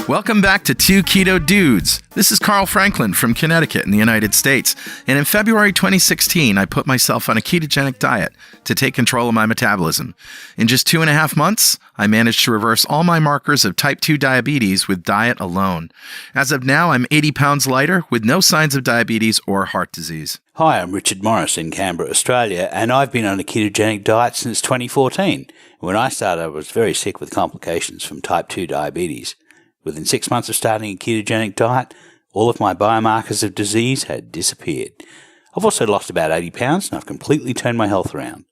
Welcome back to Two Keto Dudes. This is Carl Franklin from Connecticut in the United States. And in February 2016, I put myself on a ketogenic diet to take control of my metabolism. In just 2.5 months, I managed to reverse all my markers of type 2 diabetes with diet alone. As of now, I'm 80 pounds lighter with no signs of diabetes or heart disease. Hi, I'm Richard Morris in Canberra, Australia, and I've been on a ketogenic diet since 2014. When I started, I was very sick with complications from type 2 diabetes. Within 6 months of starting a ketogenic diet, all of my biomarkers of disease had disappeared. I've also lost about 80 pounds, and I've completely turned my health around.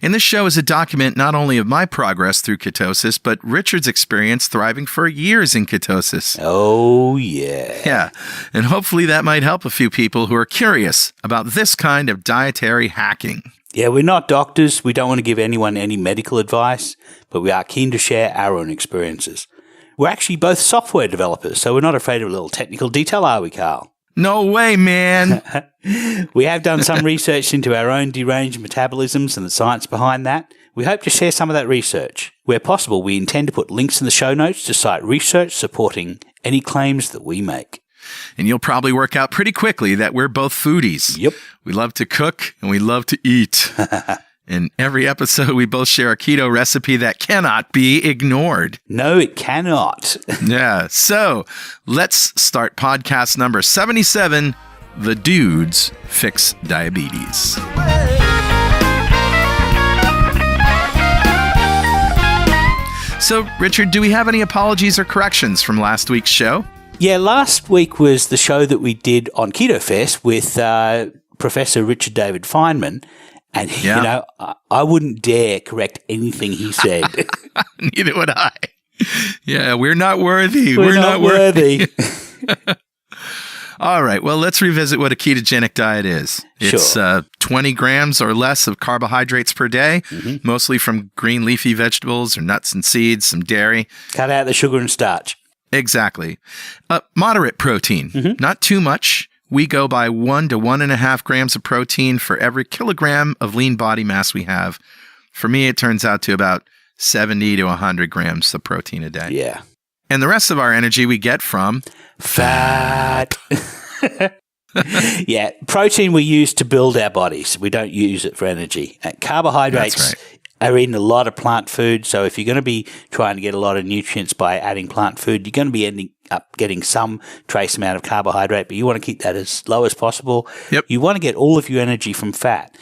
And this show is a document not only of my progress through ketosis, but Richard's experience thriving for years in ketosis. Oh, yeah. Yeah, and hopefully that might help a few people who are curious about this kind of dietary hacking. Yeah, we're not doctors. We don't want to give anyone any medical advice, but we are keen to share our own experiences. We're actually both software developers, so we're not afraid of a little technical detail, are we, Carl? No way, man. We have done some research into our own deranged metabolisms and the science behind that. We hope to share some of that research. Where possible, we intend to put links in the show notes to cite research supporting any claims that we make. And you'll probably work out pretty quickly that we're both foodies. Yep. We love to cook and we love to eat. In every episode, we both share a keto recipe that cannot be ignored. No, it cannot. Yeah. So let's start podcast number 77, The Dudes Fix Diabetes. So, Richard, do we have any apologies or corrections from last week's show? Yeah, last week was the show that we did on Keto Fest with Professor Richard David Feynman. And, you know, I wouldn't dare correct anything he said. Neither would I. Yeah, we're not worthy. We're not worthy. All right. Well, let's revisit what a ketogenic diet is. It's 20 grams or less of carbohydrates per day, mostly from green leafy vegetables or nuts and seeds, some dairy. Cut out the sugar and starch. Exactly. Moderate protein, not too much. We go by 1 to 1.5 grams of protein for every kilogram of lean body mass we have. For me, it turns out to about 70 to 100 grams of protein a day. Yeah. And the rest of our energy we get from fat. Yeah, protein we use to build our bodies. We don't use it for energy. Carbohydrates are in a lot of plant food. So if you're going to be trying to get a lot of nutrients by adding plant food, you're going to be ending up getting some trace amount of carbohydrate, but you want to keep that as low as possible. Yep. You want to get all of your energy from fat,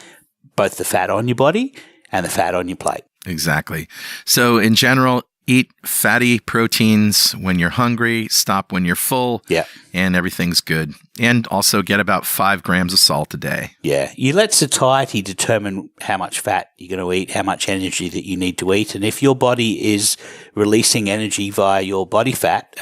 both the fat on your body and the fat on your plate. Exactly. So in general, eat fatty proteins when you're hungry, stop when you're full, and everything's good. And also get about 5 grams of salt a day. Yeah. You let satiety determine how much fat you're going to eat, how much energy that you need to eat. And if your body is releasing energy via your body fat,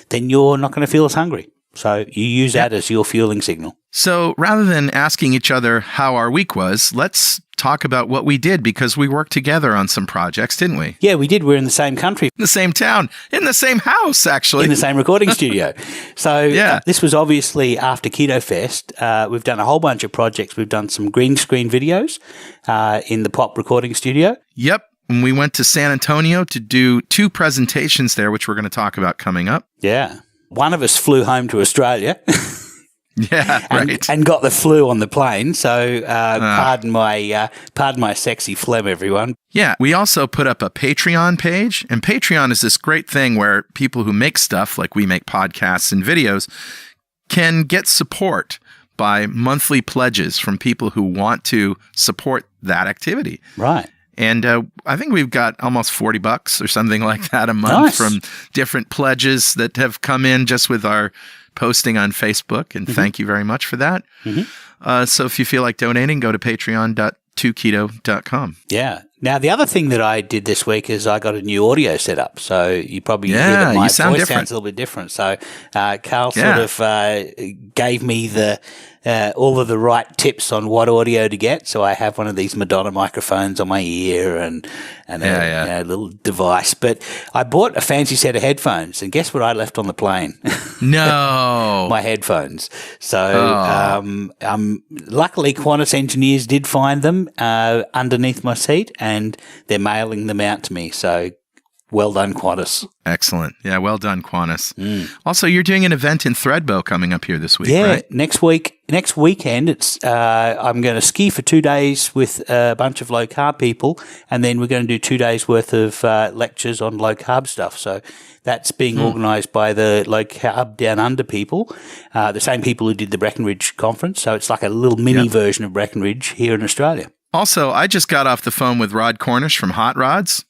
then you're not going to feel as hungry. So you use that as your fueling signal. So rather than asking each other how our week was, let's talk about what we did because we worked together on some projects, didn't we? Yeah, we did. We're in the same country. In the same town. In the same house, actually. In the same recording studio. So this was obviously after Keto Fest. We've done a whole bunch of projects. We've done some green screen videos in the pop recording studio. Yep. And we went to San Antonio to do 2 presentations there, which we're going to talk about coming up. Yeah. One of us flew home to Australia. Yeah, right. And got the flu on the plane. So pardon my sexy phlegm, everyone. Yeah, we also put up a Patreon page. And Patreon is this great thing where people who make stuff, like we make podcasts and videos, can get support by monthly pledges from people who want to support that activity. Right. And I think we've got almost $40 or something like that a month from different pledges that have come in just with our posting on Facebook. And thank you very much for that. So if you feel like donating, go to patreon.2keto.com. Yeah. Now, the other thing that I did this week is I got a new audio set up. So you probably hear that my voice sounds a little bit different. So Carl sort of gave me all of the right tips on what audio to get. So I have one of these Madonna microphones on my ear and a little device. But I bought a fancy set of headphones, and guess what I left on the plane? No. My headphones. So luckily Qantas engineers did find them underneath my seat, and they're mailing them out to me. So Well done, Qantas. Excellent. Yeah, well done, Qantas. Also, you're doing an event in Thredbo coming up here this week, right? Next weekend, it's I'm going to ski for 2 days with a bunch of low-carb people, and then we're going to do 2 days' worth of lectures on low-carb stuff. So that's being organised by the low-carb down under people, the same people who did the Breckenridge conference. So it's like a little mini version of Breckenridge here in Australia. Also, I just got off the phone with Rod Cornish from Hot Rods.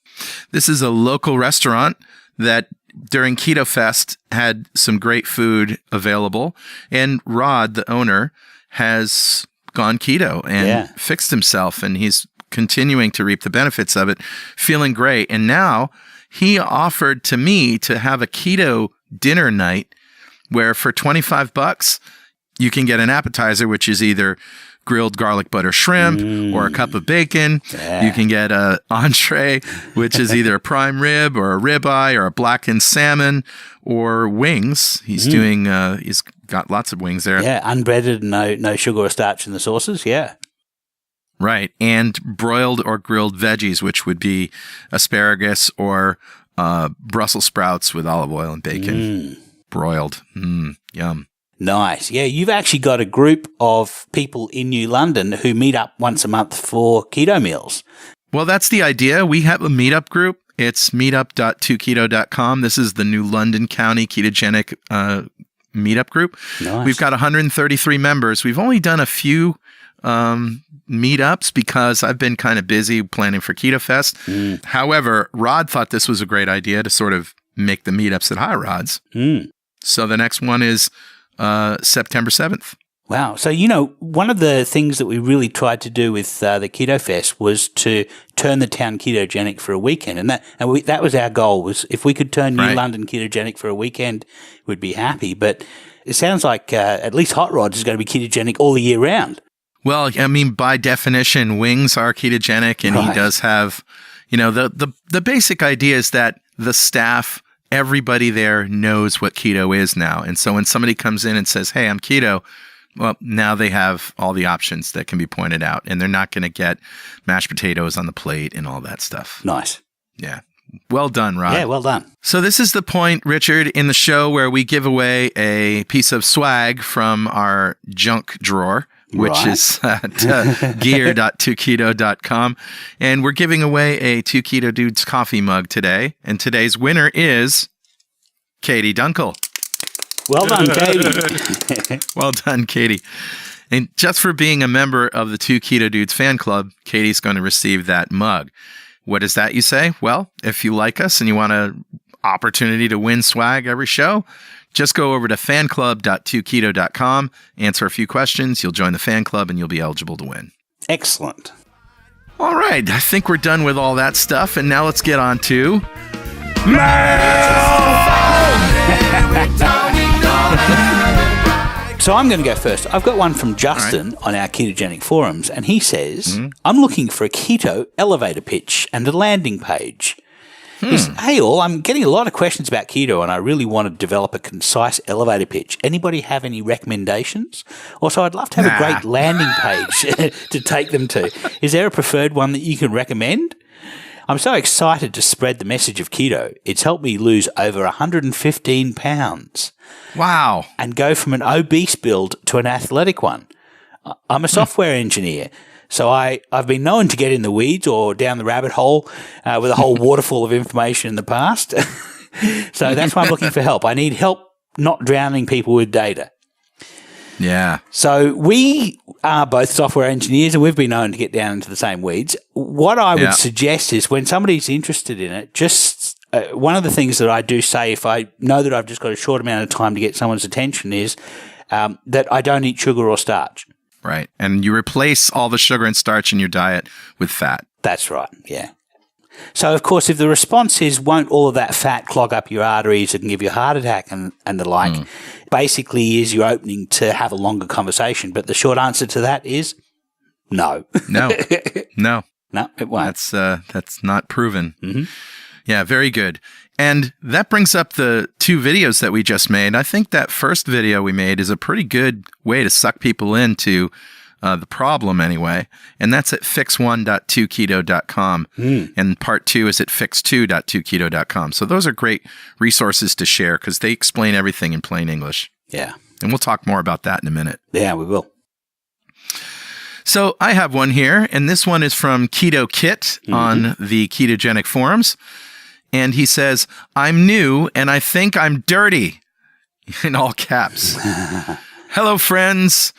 This is a local restaurant that during Keto Fest had some great food available. And Rod, the owner, has gone keto and fixed himself. And he's continuing to reap the benefits of it, feeling great. And now he offered to me to have a keto dinner night where for $25, you can get an appetizer, which is either grilled garlic butter shrimp or a cup of bacon. You can get an entree, which is either a prime rib or a ribeye or a blackened salmon or wings. He's doing, he's got lots of wings there. Yeah, unbreaded, no sugar or starch in the sauces. Yeah. Right. And broiled or grilled veggies, which would be asparagus or Brussels sprouts with olive oil and bacon. Broiled. Yum. Nice. Yeah, you've actually got a group of people in New London who meet up once a month for keto meals. Well, that's the idea. We have a meetup group. It's meetup.2keto.com. This is the New London County Ketogenic meetup group. Nice. We've got 133 members. We've only done a few meetups because I've been kind of busy planning for Keto Fest. However, Rod thought this was a great idea to sort of make the meetups at High Rods. So the next one is September 7th. Wow. So, one of the things that we really tried to do with the Keto Fest was to turn the town ketogenic for a weekend. And that was our goal, was if we could turn New London ketogenic for a weekend, we'd be happy. But it sounds like at least Hot Rods is going to be ketogenic all the year round. Well, I mean, by definition, wings are ketogenic, and he does have, the basic idea is that the staff, everybody there knows what keto is now. And so when somebody comes in and says, hey, I'm keto, well, now they have all the options that can be pointed out, and they're not going to get mashed potatoes on the plate and all that stuff. Nice. Yeah. Well done, Rod. Yeah, well done. So this is the point, Richard, in the show where we give away a piece of swag from our junk drawer, which is at gear.2keto.com. And we're giving away a 2 Keto Dudes coffee mug today. And today's winner is Katie Dunkel. Well done, Katie. Well done, Katie. And just for being a member of the 2 Keto Dudes fan club, Katie's going to receive that mug. What is that, you say? Well, if you like us and you want an opportunity to win swag every show, just go over to fanclub.2keto.com, answer a few questions, you'll join the fan club, and you'll be eligible to win. Excellent. All right, I think we're done with all that stuff, and now let's get on to... So I'm going to go first. I've got one from Justin on our ketogenic forums, and he says, I'm looking for a keto elevator pitch and a landing page. He says, hey all, I'm getting a lot of questions about keto and I really want to develop a concise elevator pitch. Anybody have any recommendations? Also, I'd love to have a great landing page to take them to. Is there a preferred one that you can recommend? I'm so excited to spread the message of keto. It's helped me lose over 115 pounds. Wow. And go from an obese build to an athletic one. I'm a software engineer, so I've been known to get in the weeds or down the rabbit hole with a whole waterfall of information in the past. So that's why I'm looking for help. I need help not drowning people with data. Yeah. So we are both software engineers and we've been known to get down into the same weeds. What I would suggest is when somebody's interested in it, just one of the things that I do say if I know that I've just got a short amount of time to get someone's attention is that I don't eat sugar or starch. Right. And you replace all the sugar and starch in your diet with fat. That's right. Yeah. So, of course, if the response is, won't all of that fat clog up your arteries and give you a heart attack and the like, basically is your opening to have a longer conversation. But the short answer to that is no. No, it won't. That's not proven. Mm-hmm. Yeah, very good. And that brings up the 2 videos that we just made. I think that first video we made is a pretty good way to suck people into the problem anyway, and that's at fix1.2keto.com. And part 2 is at fix2.2keto.com. So those are great resources to share because they explain everything in plain English. Yeah. And we'll talk more about that in a minute. Yeah, we will. So I have one here, and this one is from Keto Kit on the ketogenic forums. And he says, I'm new and I think I'm dirty, in all caps. Hello, friends.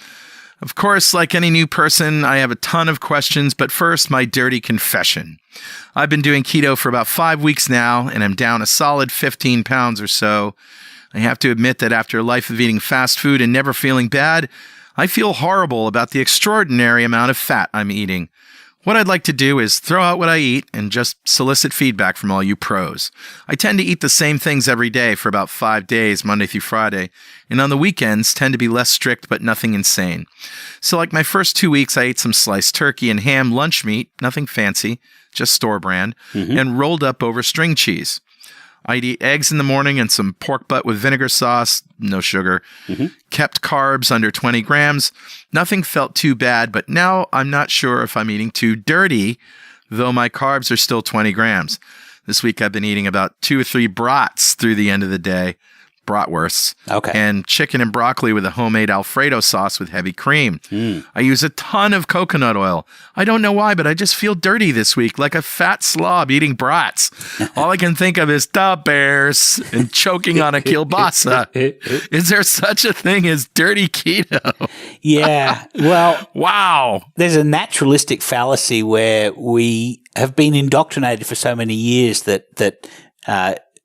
Of course, like any new person, I have a ton of questions, but first, my dirty confession. I've been doing keto for about 5 weeks now, and I'm down a solid 15 pounds or so. I have to admit that after a life of eating fast food and never feeling bad, I feel horrible about the extraordinary amount of fat I'm eating. What I'd like to do is throw out what I eat and just solicit feedback from all you pros. I tend to eat the same things every day for about 5 days, Monday through Friday, and on the weekends tend to be less strict but nothing insane. So like my first 2 weeks, I ate some sliced turkey and ham lunch meat, nothing fancy, just store brand, and rolled up over string cheese. I'd eat eggs in the morning and some pork butt with vinegar sauce, no sugar. Kept carbs under 20 grams. Nothing felt too bad, but now I'm not sure if I'm eating too dirty, though my carbs are still 20 grams. This week I've been eating about 2 or 3 brats through the end of the day. Bratwursts. Okay. And chicken and broccoli with a homemade Alfredo sauce with heavy cream. I use a ton of coconut oil. I don't know why, but I just feel dirty this week, like a fat slob eating brats. All I can think of is the bears and choking on a kielbasa. Is there such a thing as dirty keto? Yeah. Well, wow. There's a naturalistic fallacy where we have been indoctrinated for so many years that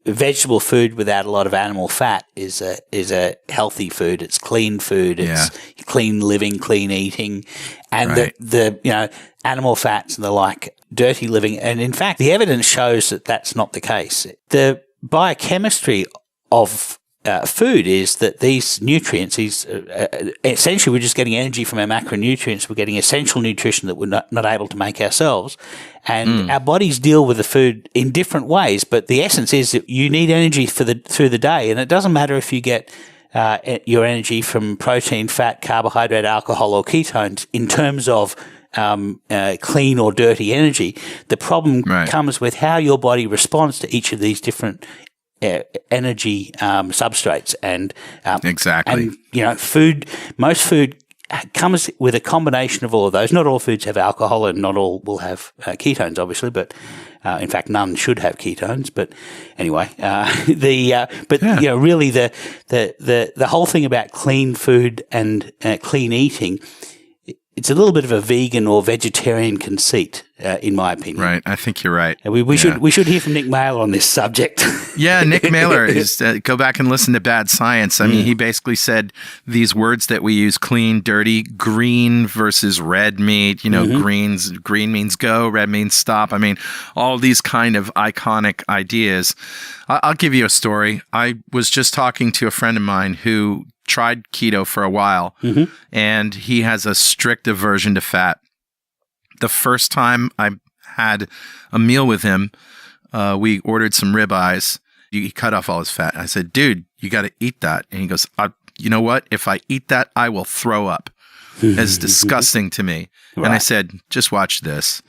vegetable food without a lot of animal fat is a healthy food. It's clean food. It's clean living, clean eating, and the animal fats and the like, dirty living. And in fact, the evidence shows that that's not the case. The biochemistry of food is that these nutrients, essentially we're just getting energy from our macronutrients. We're getting essential nutrition that we're not able to make ourselves. And our bodies deal with the food in different ways. But the essence is that you need energy through the day. And it doesn't matter if you get your energy from protein, fat, carbohydrate, alcohol, or ketones in terms of clean or dirty energy. The problem comes with how your body responds to each of these different energy substrates, and exactly. And most food comes with a combination of all of those. Not all foods have alcohol, and not all will have ketones, obviously, but in fact, none should have ketones. But anyway, really, the whole thing about clean food and clean eating, it's a little bit of a vegan or vegetarian conceit, in my opinion. Right, I think you're right. And we should hear from Nick Mailer on this subject. Yeah, Nick Mailer is go back and listen to Bad Science. I mean, he basically said these words that we use: clean, dirty, green versus red meat. Green means go, red means stop. I mean, all these kind of iconic ideas. I'll give you a story. I was just talking to a friend of mine who tried keto for a while, and he has a strict aversion to fat. The first time I had a meal with him, we ordered some ribeyes. He cut off all his fat. I said, dude, you got to eat that. And he goes, you know what? If I eat that, I will throw up. It's disgusting to me. Right. And I said, just watch this.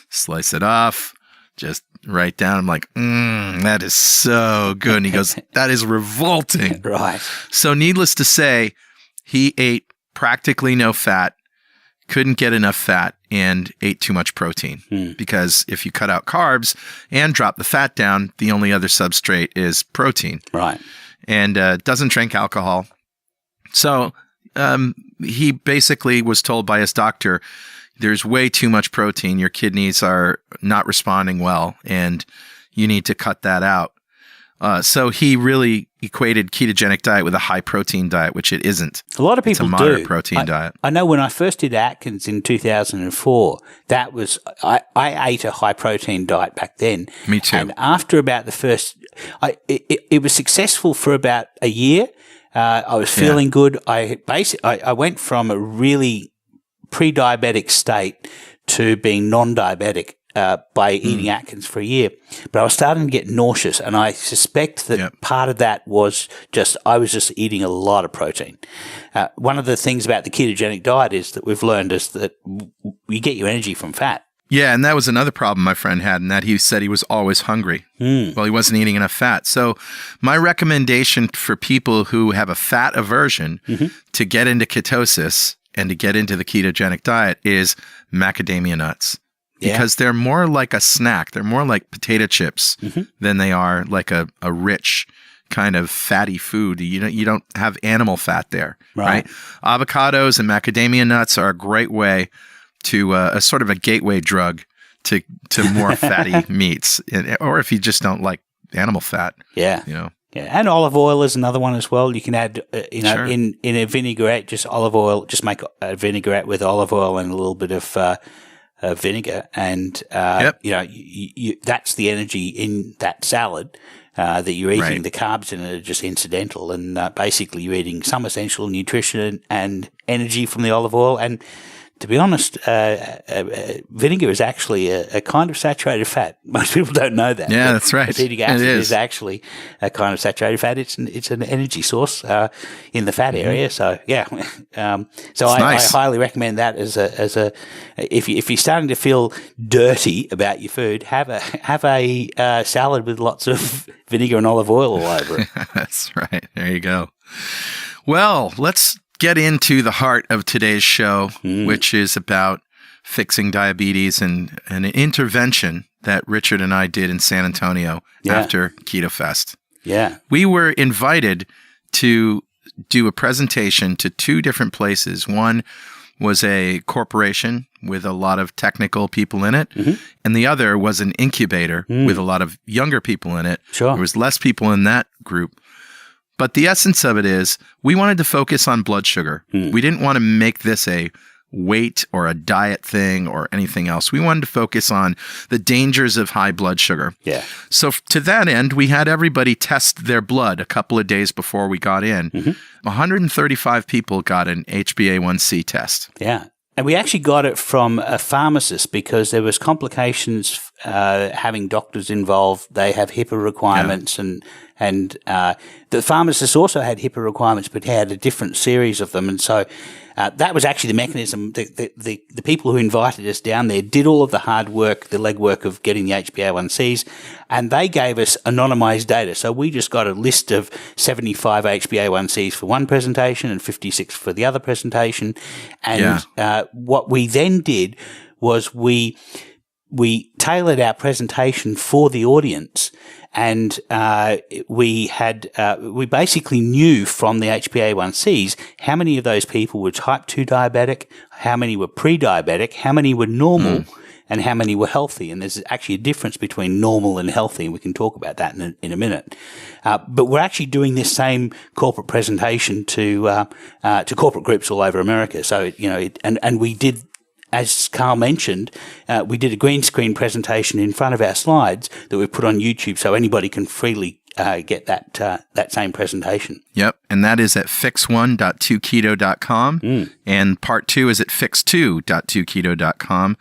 Slice it off, just right down. I'm like, that is so good. And he goes, that is revolting. Right. So needless to say, he ate practically no fat, couldn't get enough fat, and ate too much protein. Because if you cut out carbs and drop the fat down, the only other substrate is protein. Right. And doesn't drink alcohol. So he basically was told by his doctor, there's way too much protein. Your kidneys are not responding well, and you need to cut that out. So he really equated ketogenic diet with a high protein diet, which it isn't. A lot of people do. It's a moderate protein diet. I know when I first did Atkins in 2004, that was I ate a high protein diet back then. Me too. And after about the first, it was successful for about a year. I was feeling good. I went from a really pre-diabetic state to being non-diabetic by eating Atkins for a year, but I was starting to get nauseous, and I suspect that part of that was I was just eating a lot of protein. One of the things about the ketogenic diet is that we've learned is that you get your energy from fat. Yeah, and that was another problem my friend had, in that he said he was always hungry. Well, he wasn't eating enough fat. So my recommendation for people who have a fat aversion to get into ketosis and to get into the ketogenic diet is macadamia nuts. Because they're more like a snack. They're more like potato chips than they are like a rich kind of fatty food. You don't have animal fat there, right? Avocados and macadamia nuts are a great way to a sort of a gateway drug to more fatty meats, or if you just don't like animal fat. Yeah, and olive oil is another one as well. You can add, in a vinaigrette, just olive oil. Just make a vinaigrette with olive oil and a little bit of vinegar, and that's the energy in that salad that you're eating. Right. The carbs in it are just incidental, and basically you're eating some essential nutrition and energy from the olive oil. And to be honest, vinegar is actually a kind of saturated fat. Most people don't know that. Yeah, that's right. Acetic acid is actually a kind of saturated fat. It's an energy source in the fat area. So I highly recommend that as a if you're starting to feel dirty about your food, have a salad with lots of vinegar and olive oil all over it. That's right. There you go. Well, let's get into the heart of today's show, which is about fixing diabetes and an intervention that Richard and I did in San Antonio after Keto Fest. Yeah. We were invited to do a presentation to two different places. One was a corporation with a lot of technical people in it, and the other was an incubator with a lot of younger people in it. Sure. There was less people in that group. But the essence of it is we wanted to focus on blood sugar. We didn't want to make this a weight or a diet thing or anything else. We wanted to focus on the dangers of high blood sugar. Yeah. So to that end, we had everybody test their blood a couple of days before we got in. 135 people got an HbA1c test. Yeah. And we actually got it from a pharmacist because there was complications having doctors involved. They have HIPAA requirements, and the pharmacist also had HIPAA requirements, but he had a different series of them. And so that was actually the mechanism. The people who invited us down there did all of the hard work, the legwork of getting the HbA1cs, and they gave us anonymized data. So we just got a list of 75 HbA1cs for one presentation and 56 for the other presentation. And what we then did was we tailored our presentation for the audience, and we basically knew from the HbA1cs how many of those people were type 2 diabetic, how many were pre-diabetic, how many were normal, and how many were healthy. And there's actually a difference between normal and healthy, and we can talk about that in a minute. But we're actually doing this same corporate presentation to corporate groups all over America. So, and we did, as Carl mentioned, we did a green screen presentation in front of our slides that we put on YouTube so anybody can freely get that same presentation. Yep, and that is at fix1.2keto.com, and part 2 is at fix2.2keto.com.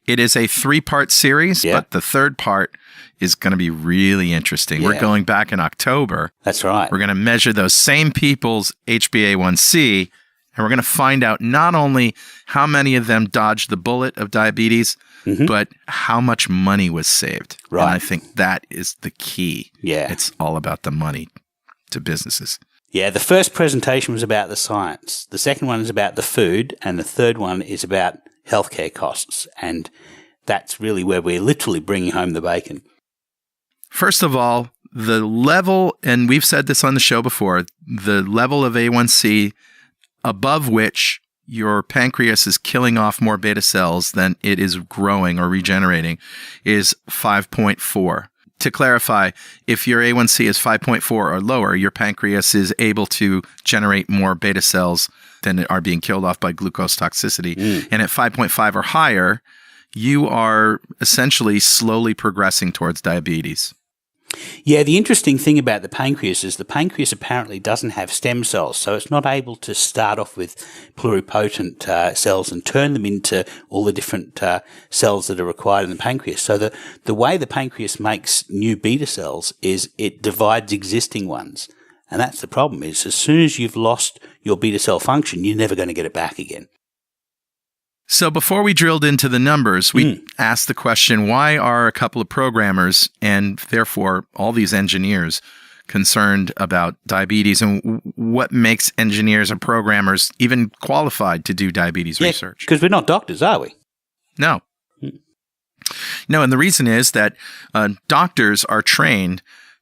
It is a 3-part series, but the third part is going to be really interesting. We're going back in October. That's right. We're going to measure those same people's HbA1c, and we're going to find out not only how many of them dodged the bullet of diabetes, but how much money was saved. Right. And I think that is the key. Yeah. It's all about the money to businesses. Yeah, the first presentation was about the science. The second one is about the food, and the third one is about healthcare costs. And that's really where we're literally bringing home the bacon. First of all, the level, and we've said this on the show before, the level of A1C above which your pancreas is killing off more beta cells than it is growing or regenerating is 5.4. To clarify, if your A1C is 5.4 or lower, your pancreas is able to generate more beta cells than are being killed off by glucose toxicity. And at 5.5 or higher, you are essentially slowly progressing towards diabetes. Yeah, the interesting thing about the pancreas is the pancreas apparently doesn't have stem cells, so it's not able to start off with pluripotent cells and turn them into all the different cells that are required in the pancreas. So the way the pancreas makes new beta cells is it divides existing ones. And that's the problem, is as soon as you've lost your beta cell function, you're never going to get it back again. So before we drilled into the numbers, we asked the question, why are a couple of programmers and therefore all these engineers concerned about diabetes, and what makes engineers and programmers even qualified to do diabetes research? Because we're not doctors, are we? No. No, and the reason is that doctors are trained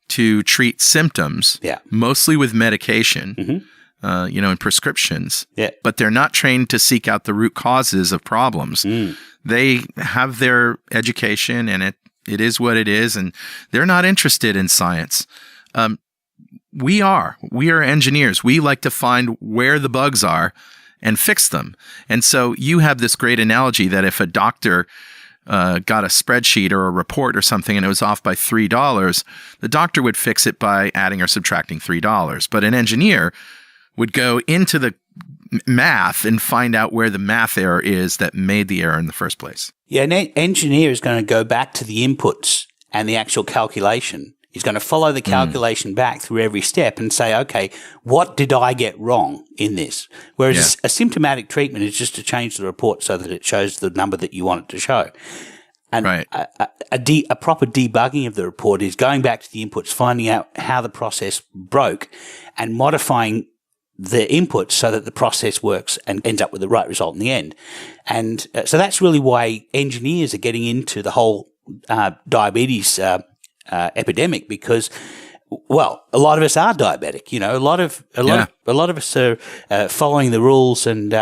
to treat symptoms, mostly with medication, and prescriptions, but they're not trained to seek out the root causes of problems. They have their education, and it is what it is, and they're not interested in science. We are engineers. We like to find where the bugs are and fix them. And so you have this great analogy that if a doctor got a spreadsheet or a report or something and it was off by $3, the doctor would fix it by adding or subtracting $3. But an engineer would go into the math and find out where the math error is that made the error in the first place. Yeah, an engineer is going to go back to the inputs and the actual calculation. He's going to follow the calculation back through every step and say, okay, what did I get wrong in this? Whereas a symptomatic treatment is just to change the report so that it shows the number that you want it to show. And a proper debugging of the report is going back to the inputs, finding out how the process broke and modifying the inputs so that the process works and ends up with the right result in the end. And so that's really why engineers are getting into the whole diabetes epidemic, because, well, a lot of us are diabetic. You know, a lot of us are following the rules, and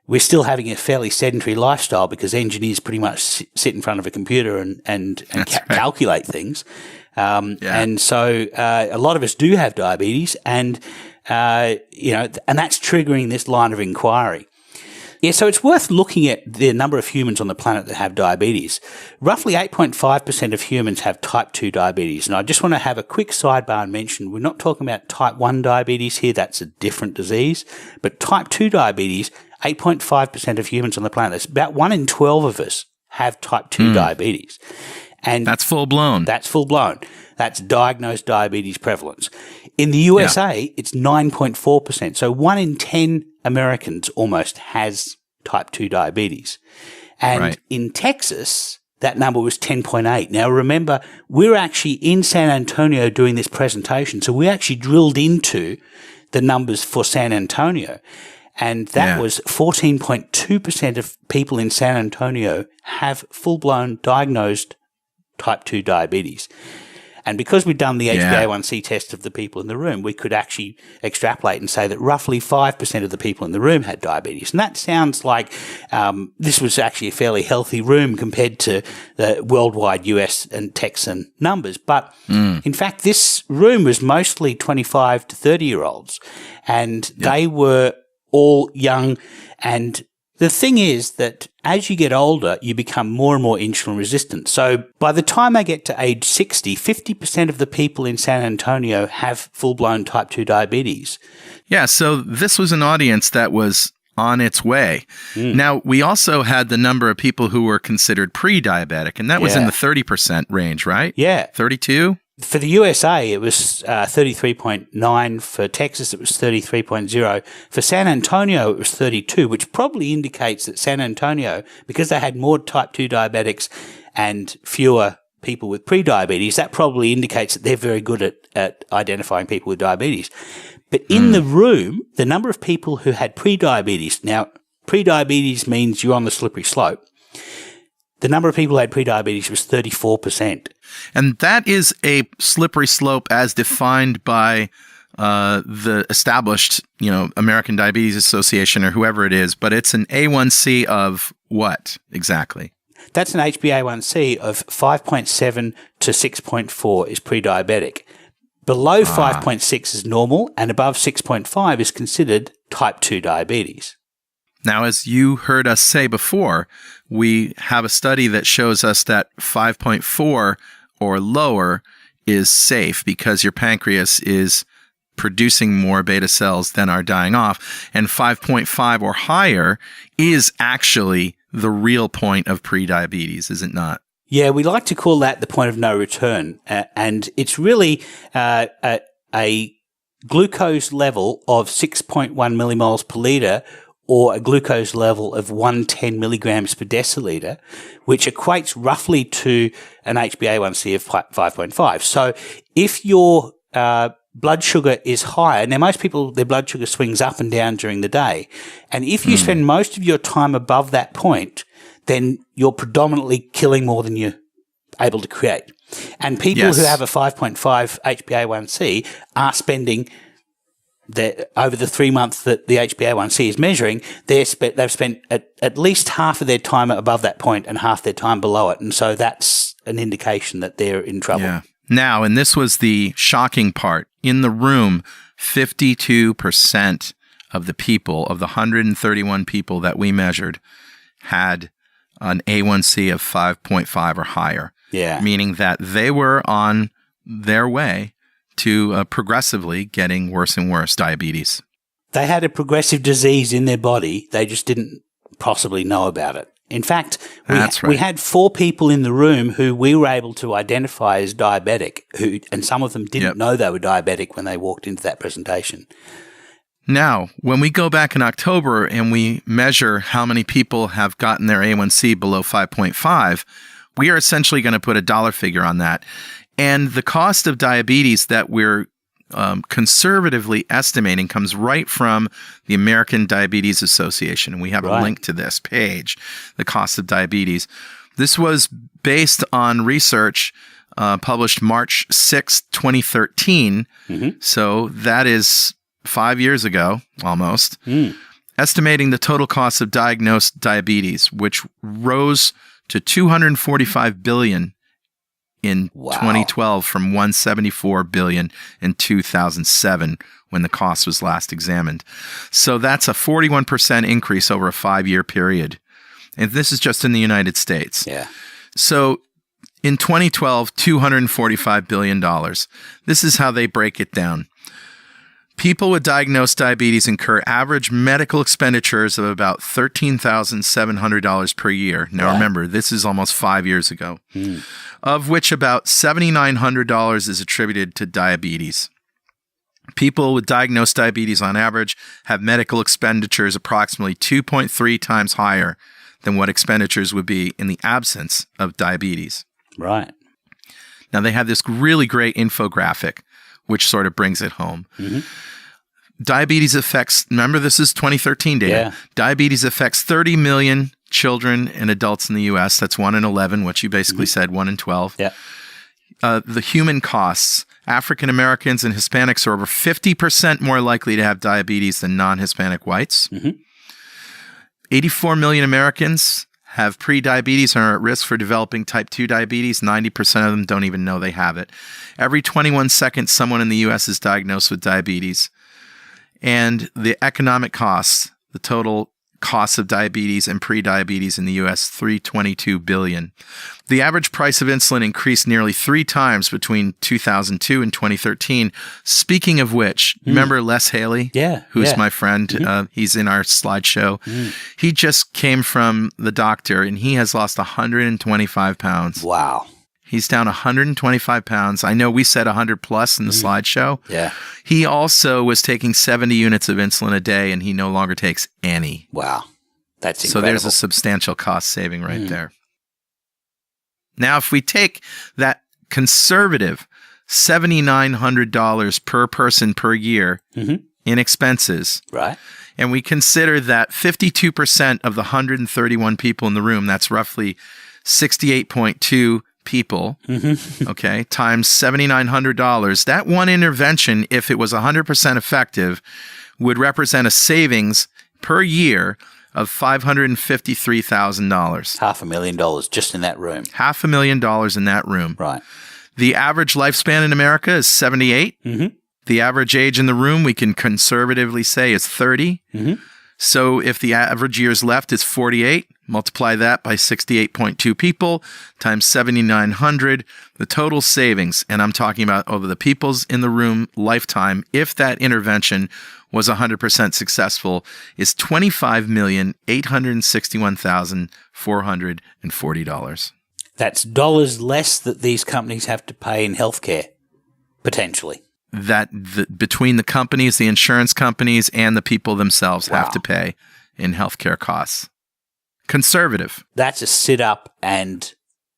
we're still having a fairly sedentary lifestyle because engineers pretty much sit in front of a computer and calculate things. And so a lot of us do have diabetes, and and that's triggering this line of inquiry. Yeah, so it's worth looking at the number of humans on the planet that have diabetes. Roughly 8.5% of humans have type 2 diabetes. And I just want to have a quick sidebar and mention, we're not talking about type 1 diabetes here. That's a different disease. But type 2 diabetes, 8.5% of humans on the planet, that's about 1 in 12 of us have type 2 diabetes. And that's full blown. That's full blown. That's diagnosed diabetes prevalence. In the USA, it's 9.4%. So 1 in 10 Americans almost has type 2 diabetes. And in Texas, that number was 10.8. Now, remember, we're actually in San Antonio doing this presentation. So we actually drilled into the numbers for San Antonio. And that was 14.2% of people in San Antonio have full-blown diagnosed type 2 diabetes. And because we'd done the HbA1c test of the people in the room, we could actually extrapolate and say that roughly 5% of the people in the room had diabetes. And that sounds like this was actually a fairly healthy room compared to the worldwide US and Texan numbers. But in fact, this room was mostly 25 to 30-year-olds, and they were all young. And the thing is that as you get older, you become more and more insulin resistant. So by the time I get to age 60, 50% of the people in San Antonio have full-blown type 2 diabetes. Yeah, so this was an audience that was on its way. Now, we also had the number of people who were considered pre-diabetic, and that was in the 30% range, right? Yeah. 32? For the USA, it was 33.9. For Texas, it was 33.0. For San Antonio, it was 32, which probably indicates that San Antonio, because they had more type 2 diabetics and fewer people with pre-diabetes, that probably indicates that they're very good at identifying people with diabetes. But in the room, the number of people who had pre-diabetes, now pre-diabetes means you're on the slippery slope. The number of people who had pre-diabetes was 34%. And that is a slippery slope as defined by the established, American Diabetes Association or whoever it is, but it's an A1C of what exactly? That's an HbA1c of 5.7 to 6.4 is pre-diabetic. Below 5.6 is normal, and above 6.5 is considered type 2 diabetes. Now, as you heard us say before, we have a study that shows us that 5.4 or lower is safe because your pancreas is producing more beta cells than are dying off. And 5.5 or higher is actually the real point of prediabetes, is it not? Yeah, we like to call that the point of no return. And it's really a glucose level of 6.1 millimoles per litre, or a glucose level of 110 milligrams per deciliter, which equates roughly to an HbA1c of 5.5. So if your blood sugar is higher, now most people, their blood sugar swings up and down during the day. And if you spend most of your time above that point, then you're predominantly killing more than you're able to create. And people who have a 5.5 HbA1c are spending over the 3 months that the HbA1c is measuring, they've spent at least half of their time above that point and half their time below it. And so that's an indication that they're in trouble. Yeah. Now, and this was the shocking part, in the room, 52% of the people, of the 131 people that we measured, had an A1C of 5.5 or higher. Yeah. Meaning that they were on their way to progressively getting worse and worse diabetes. They had a progressive disease in their body. They just didn't possibly know about it. In fact, we had 4 people in the room who we were able to identify as diabetic, and some of them didn't know they were diabetic when they walked into that presentation. Now, when we go back in October and we measure how many people have gotten their A1C below 5.5, we are essentially going to put a dollar figure on that. And the cost of diabetes that we're conservatively estimating comes right from the American Diabetes Association. And we have a link to this page, the cost of diabetes. This was based on research published March 6, 2013. So that is 5 years ago, almost. Estimating the total cost of diagnosed diabetes, which rose to $245 billion in 2012 from $174 billion in 2007 when the cost was last examined. So that's a 41% increase over a 5-year period. And this is just in the United States. Yeah. So in 2012, $245 billion. This is how they break it down. People with diagnosed diabetes incur average medical expenditures of about $13,700 per year. Now, remember, this is almost 5 years ago, of which about $7,900 is attributed to diabetes. People with diagnosed diabetes on average have medical expenditures approximately 2.3 times higher than what expenditures would be in the absence of diabetes. Right. Now, they have this really great infographic which sort of brings it home. Diabetes affects, remember this is 2013 data, diabetes affects 30 million children and adults in the U.S. That's 1 in 11, which you basically said 1 in 12. Yeah. The human costs, African Americans and Hispanics are over 50% more likely to have diabetes than non-Hispanic whites. 84 million Americans have pre-diabetes and are at risk for developing type 2 diabetes. 90% of them don't even know they have it. Every 21 seconds, someone in the U.S. is diagnosed with diabetes. And the economic costs, the total costs of diabetes and pre-diabetes in the U.S., $322 billion. The average price of insulin increased nearly 3 times between 2002 and 2013. Speaking of which, remember Les Haley? Who's my friend? He's in our slideshow. He just came from the doctor, and he has lost 125 pounds. Wow. He's down 125 pounds. I know we said 100 plus in the slideshow. Yeah. He also was taking 70 units of insulin a day, and he no longer takes any. Wow. That's incredible. So there's a substantial cost saving right there. Now, if we take that conservative $7,900 per person per year in expenses, and we consider that 52% of the 131 people in the room, that's roughly 68.2 people, okay, times $7,900, that one intervention, if it was 100% effective, would represent a savings per year of $553,000. $500,000 just in that room. $500,000 in that room. Right. The average lifespan in America is 78. The average age in the room, we can conservatively say, is 30. So if the average years left is 48, Multiply that by 68.2 people times 7,900. The total savings, and I'm talking about over the people's in the room lifetime, if that intervention was 100% successful, is $25,861,440. That's dollars less that these companies have to pay in healthcare, potentially. Between the companies, the insurance companies, and the people themselves have to pay in healthcare costs. Conservative. That's a sit up and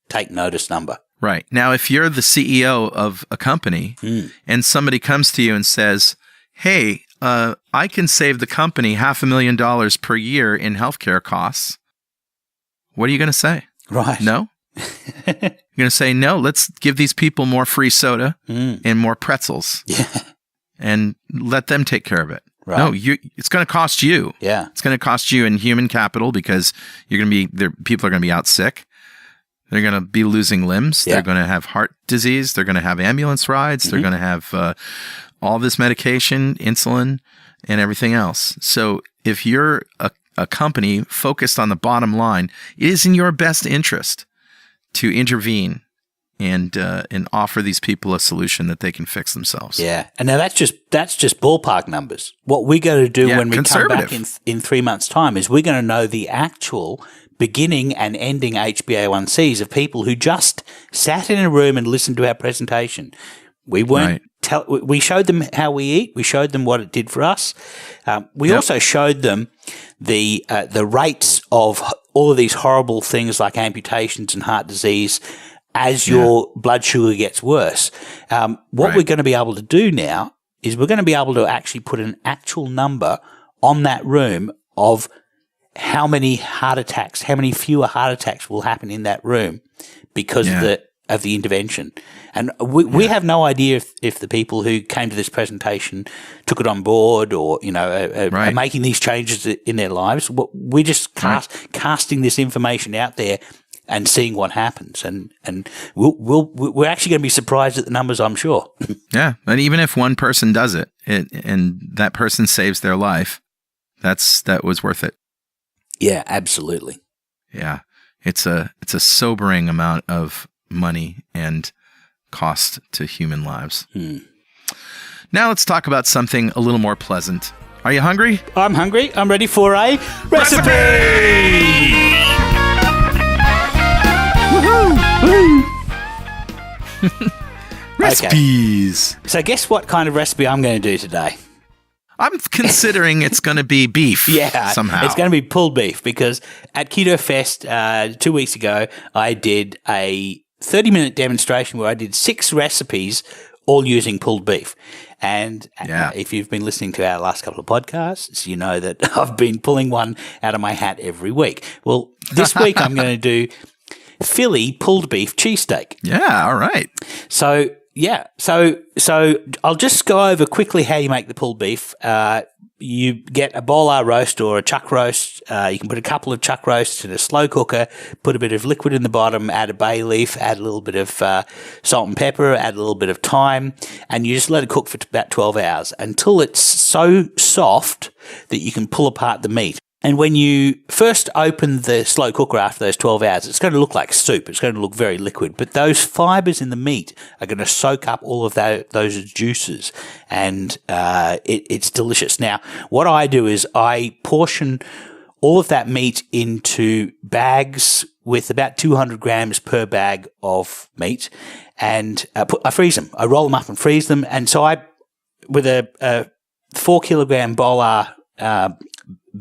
take notice number. Right. Now, if you're the CEO of a company and somebody comes to you and says, hey, I can save the company $500,000 per year in healthcare costs, what are you going to say? Right. No? You're going to say, no, let's give these people more free soda and more pretzels and let them take care of it. Right. No, it's going to cost you. Yeah. It's going to cost you in human capital because people are going to be out sick. They're going to be losing limbs. Yeah. They're going to have heart disease. They're going to have ambulance rides. They're going to have all this medication, insulin, and everything else. So if you're a company focused on the bottom line, it is in your best interest to intervene and offer these people a solution that they can fix themselves. Yeah. And now that's just ballpark numbers. What we're going to do when we come back in 3 months' time is we're going to know the actual beginning and ending HbA1cs of people who just sat in a room and listened to our presentation. We weren't we showed them how we eat. We showed them what it did for us. We also showed them the rates of all of these horrible things like amputations and heart disease as your blood sugar gets worse. What we're going to be able to do now is we're going to be able to actually put an actual number on that room of how many fewer heart attacks will happen in that room because of the intervention. And we have no idea if the people who came to this presentation took it on board or, are making these changes in their lives. We're just casting this information out there and seeing what happens. And we're actually going to be surprised at the numbers, I'm sure. Yeah. And even if one person does it and that person saves their life, that was worth it. Yeah, absolutely. Yeah. It's a sobering amount of money and cost to human lives. Now let's talk about something a little more pleasant. Are you hungry? I'm hungry. I'm ready for a recipe! Recipes. Okay. So guess what kind of recipe I'm going to do today? I'm considering it's going to be beef. Somehow. It's going to be pulled beef because at Keto Fest 2 weeks ago, I did a 30-minute demonstration where I did 6 recipes all using pulled beef. And if you've been listening to our last couple of podcasts, you know that I've been pulling one out of my hat every week. Well, this week I'm going to do Philly pulled beef cheesesteak. Yeah, all right. So I'll just go over quickly how you make the pulled beef. You get a bolar roast or a chuck roast. You can put a couple of chuck roasts in a slow cooker, put a bit of liquid in the bottom, add a bay leaf, add a little bit of salt and pepper, add a little bit of thyme, and you just let it cook for about 12 hours until it's so soft that you can pull apart the meat. And when you first open the slow cooker after those 12 hours, it's going to look like soup. It's going to look very liquid. But those fibers in the meat are going to soak up all of those juices, and it's delicious. Now, what I do is I portion all of that meat into bags with about 200 grams per bag of meat, and I freeze them. I roll them up and freeze them. And so with a 4 kilogram bolar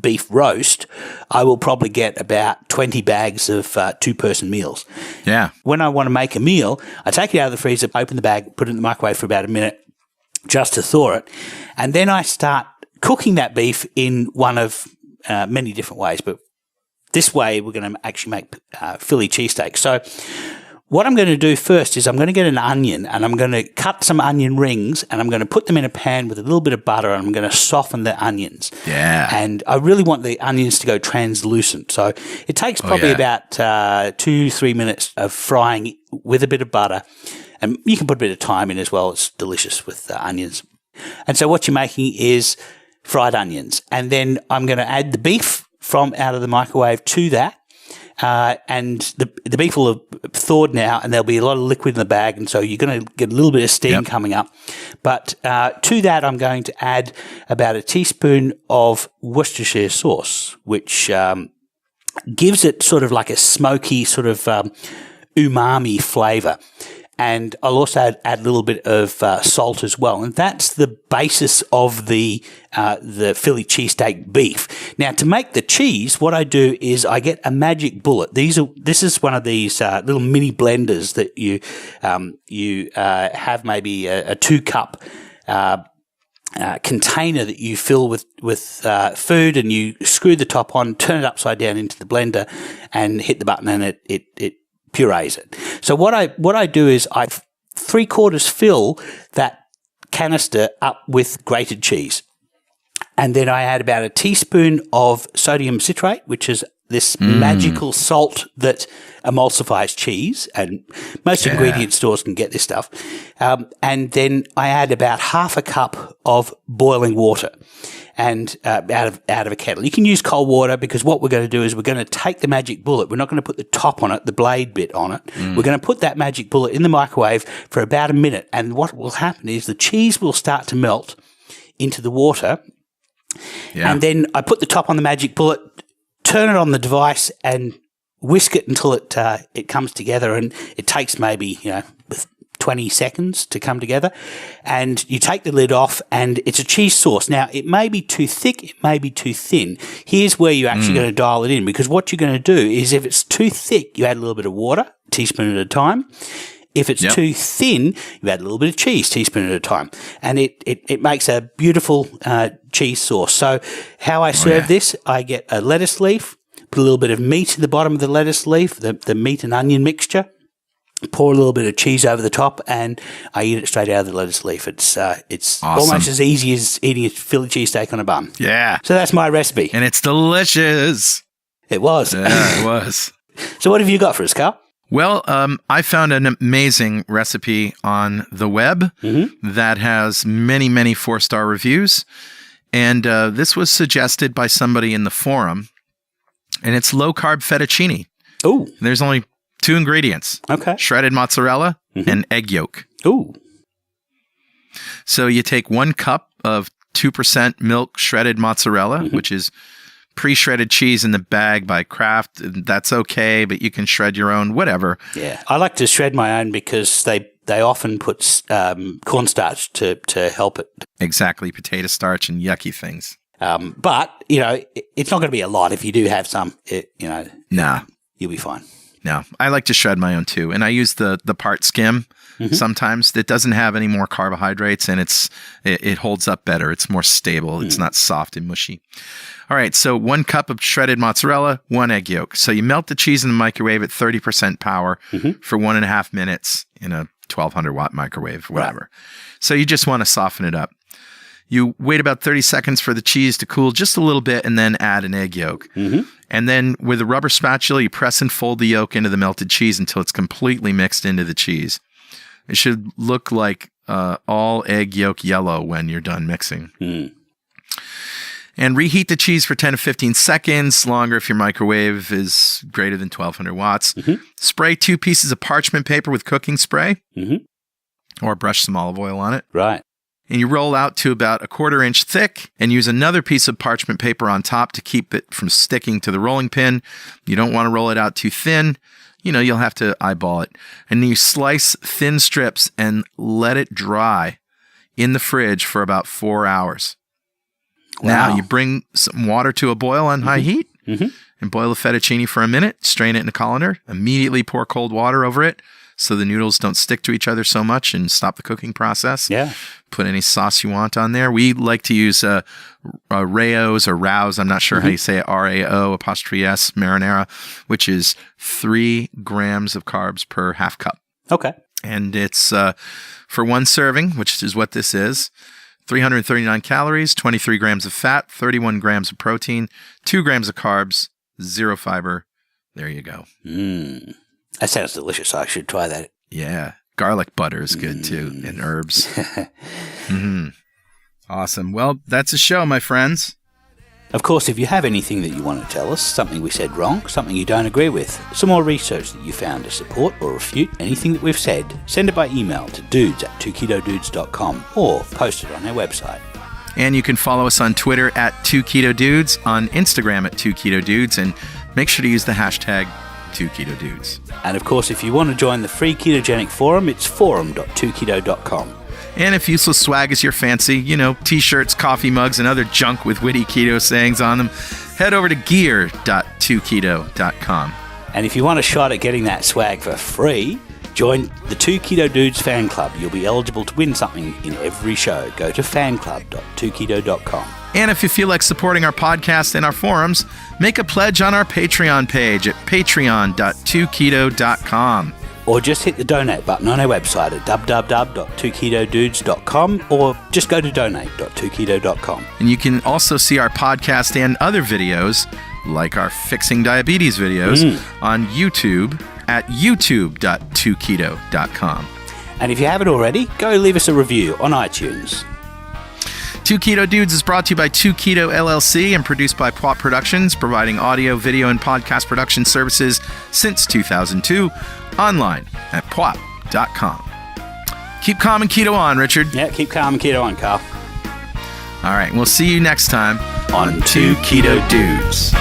beef roast, I will probably get about 20 bags of 2-person meals. Yeah. When I want to make a meal, I take it out of the freezer, open the bag, put it in the microwave for about a minute just to thaw it, and then I start cooking that beef in one of many different ways. But this way, we're going to actually make Philly cheesesteak. So what I'm going to do first is I'm going to get an onion and I'm going to cut some onion rings and I'm going to put them in a pan with a little bit of butter and I'm going to soften the onions. Yeah. And I really want the onions to go translucent. So it takes probably about 2-3 minutes of frying with a bit of butter. And you can put a bit of thyme in as well. It's delicious with onions. And so what you're making is fried onions. And then I'm going to add the beef from out of the microwave to that. and the beef will have thawed now, and there'll be a lot of liquid in the bag, and so you're going to get a little bit of steam coming up. But to that, I'm going to add about a teaspoon of Worcestershire sauce, which gives it sort of like a smoky sort of umami flavour. And I'll also add a little bit of salt as well. And that's the basis of the Philly cheesesteak beef. Now, to make the cheese, what I do is I get a magic bullet. This is one of these little mini blenders that you have maybe a 2-cup container that you fill with food, and you screw the top on, turn it upside down into the blender, and hit the button, and it purees it. So what I do is I 3/4 fill that canister up with grated cheese, and then I add about a teaspoon of sodium citrate, which is this magical salt that emulsifies cheese, and most ingredient stores can get this stuff. And then I add about half a cup of boiling water, and out of a kettle. You can use cold water, because what we're going to do is we're going to take the magic bullet. We're not going to put the top on it, the blade bit on it. We're going to put that magic bullet in the microwave for about a minute, and what will happen is the cheese will start to melt into the water, and then I put the top on the magic bullet, turn it on the device, and whisk it until it comes together, and it takes maybe 20 seconds to come together, and you take the lid off, and it's a cheese sauce. Now, it may be too thick, it may be too thin. Here's where you're actually going to dial it in, because what you're going to do is, if it's too thick, you add a little bit of water, teaspoon at a time. If it's too thin, you add a little bit of cheese, teaspoon at a time, and it makes a beautiful cheese sauce. So how I serve this, I get a lettuce leaf, put a little bit of meat in the bottom of the lettuce leaf, the meat and onion mixture, pour a little bit of cheese over the top, and I eat it straight out of the lettuce leaf. It's awesome. Almost as easy as eating a Philly cheesesteak on a bun. Yeah. So that's my recipe. And it's delicious. It was. Yeah, it was. So what have you got for us, Carl? Well, I found an amazing recipe on the web that has many, many 4-star reviews. And this was suggested by somebody in the forum. And it's low-carb fettuccine. Oh. There's only 2 ingredients. Okay. Shredded mozzarella and egg yolk. Ooh. So you take 1 cup of 2% milk shredded mozzarella, which is pre-shredded cheese in the bag by Kraft. That's okay, but you can shred your own, whatever. Yeah. I like to shred my own because they often put cornstarch to help it. Exactly. Potato starch and yucky things. But, it's not going to be a lot. If you do have some, Nah. You'll be fine. No, I like to shred my own too. And I use the part skim sometimes. That doesn't have any more carbohydrates, and it holds up better. It's more stable. It's not soft and mushy. All right, so 1 cup of shredded mozzarella, 1 egg yolk. So you melt the cheese in the microwave at 30% power for 1.5 minutes in a 1200-watt microwave, whatever. Right. So you just want to soften it up. You wait about 30 seconds for the cheese to cool just a little bit, and then add an egg yolk. And then with a rubber spatula, you press and fold the yolk into the melted cheese until it's completely mixed into the cheese. It should look like all egg yolk yellow when you're done mixing. And reheat the cheese for 10 to 15 seconds, longer if your microwave is greater than 1200 watts. Spray 2 pieces of parchment paper with cooking spray, or brush some olive oil on it. Right. And you roll out to about 1/4 inch thick, and use another piece of parchment paper on top to keep it from sticking to the rolling pin. You don't want to roll it out too thin. You'll have to eyeball it. And then you slice thin strips and let it dry in the fridge for about 4 hours. Wow. Now you bring some water to a boil on high heat and boil the fettuccine for a minute. Strain it in a colander. Immediately pour cold water over it so the noodles don't stick to each other so much and stop the cooking process. Yeah. Put any sauce you want on there. We like to use Rao's or Rao's. I'm not sure how you say it. RAO''S marinara, which is 3 grams of carbs per half cup. Okay. And it's for 1 serving, which is what this is. 339 calories, 23 grams of fat, 31 grams of protein, 2 grams of carbs, 0 fiber. There you go. That sounds delicious. I should try that. Yeah. Garlic butter is good too, and herbs. Awesome. Well, that's a show, my friends. Of course, if you have anything that you want to tell us, something we said wrong, something you don't agree with, some more research that you found to support or refute anything that we've said, send it by email to dudes@2ketodudes.com or post it on our website. And you can follow us on Twitter at 2ketodudes, on Instagram at 2ketodudes, and make sure to use the hashtag 2ketodudes. And of course, if you want to join the free ketogenic forum, it's forum.2keto.com. And if useless swag is your fancy, t-shirts, coffee mugs, and other junk with witty keto sayings on them, head over to gear.2keto.com. And if you want a shot at getting that swag for free, join the 2 Keto Dudes fan club. You'll be eligible to win something in every show. Go to fanclub.2keto.com. And if you feel like supporting our podcast and our forums, make a pledge on our Patreon page at patreon.2keto.com. Or just hit the donate button on our website at www.2ketodudes.com, or just go to donate.2keto.com. And you can also see our podcast and other videos, like our Fixing Diabetes videos, on YouTube at youtube.2keto.com. And if you haven't already, go leave us a review on iTunes. 2 Keto Dudes is brought to you by 2 Keto LLC and produced by PWOP Productions, providing audio, video, and podcast production services since 2002, online at pwop.com. Keep calm and keto on, Richard. Yeah, keep calm and keto on, Carl. All right, we'll see you next time on 2 Keto Dudes.